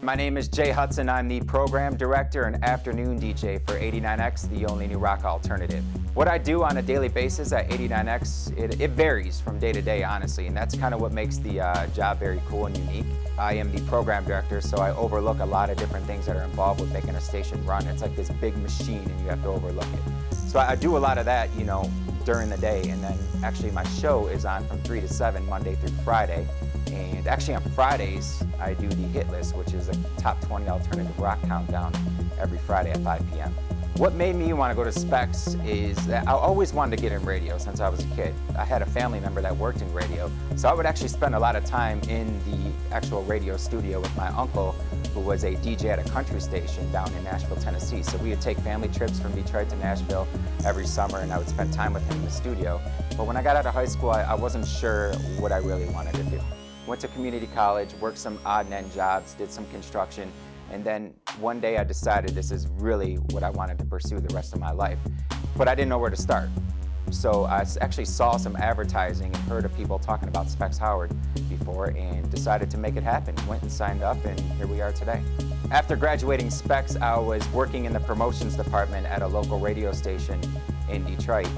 My name is Jay Hudson. I'm the program director and afternoon DJ for 89X, the only new rock alternative. What I do on a daily basis at 89X, it varies from day to day, honestly, and that's kind of what makes the job very cool and unique. I am the program director, so I overlook a lot of different things that are involved with making a station run. It's like this big machine and you have to overlook it. So I do a lot of that, during the day, and then actually my show is on from 3 to 7, Monday through Friday. And actually on Fridays, I do the hit list, which is a top 20 alternative rock countdown every Friday at 5 p.m. What made me want to go to Specs is that I always wanted to get in radio since I was a kid. I had a family member that worked in radio, so I would actually spend a lot of time in the actual radio studio with my uncle, who was a DJ at a country station down in Nashville, Tennessee. So we would take family trips from Detroit to Nashville every summer, and I would spend time with him in the studio. But when I got out of high school, I wasn't sure what I really wanted to do. Went to community college, worked some odd and end jobs, did some construction, and then one day I decided this is really what I wanted to pursue the rest of my life. But I didn't know where to start. So I actually saw some advertising and heard of people talking about Specs Howard before and decided to make it happen. Went and signed up, and here we are today. After graduating Specs, I was working in the promotions department at a local radio station in Detroit.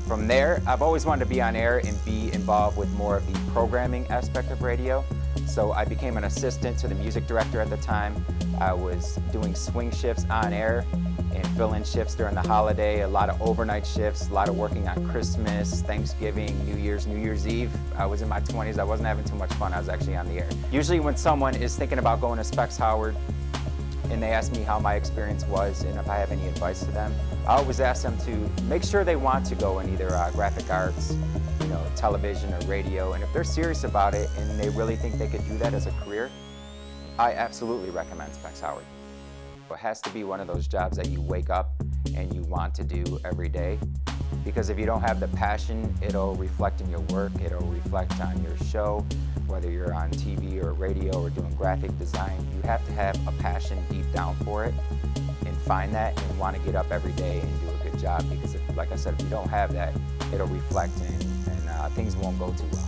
From there, I've always wanted to be on air and be involved with more of the programming aspect of radio. So I became an assistant to the music director at the time. I was doing swing shifts on air and fill-in shifts during the holiday, a lot of overnight shifts, a lot of working on Christmas, Thanksgiving, New Year's Eve. I was in my 20s, I wasn't having too much fun, I was actually on the air. Usually when someone is thinking about going to Specs Howard and they ask me how my experience was and if I have any advice to them, I always ask them to make sure they want to go in either graphic arts, television or radio, and if they're serious about it and they really think they could do that as a career, I absolutely recommend Specs Howard. It has to be one of those jobs that you wake up and you want to do every day, because if you don't have the passion, it'll reflect in your work, it'll reflect on your show, whether you're on TV or radio or doing graphic design. You have to have a passion deep down for it and find that and want to get up every day and do a good job, because like I said, if you don't have that, it'll reflect and things won't go too well.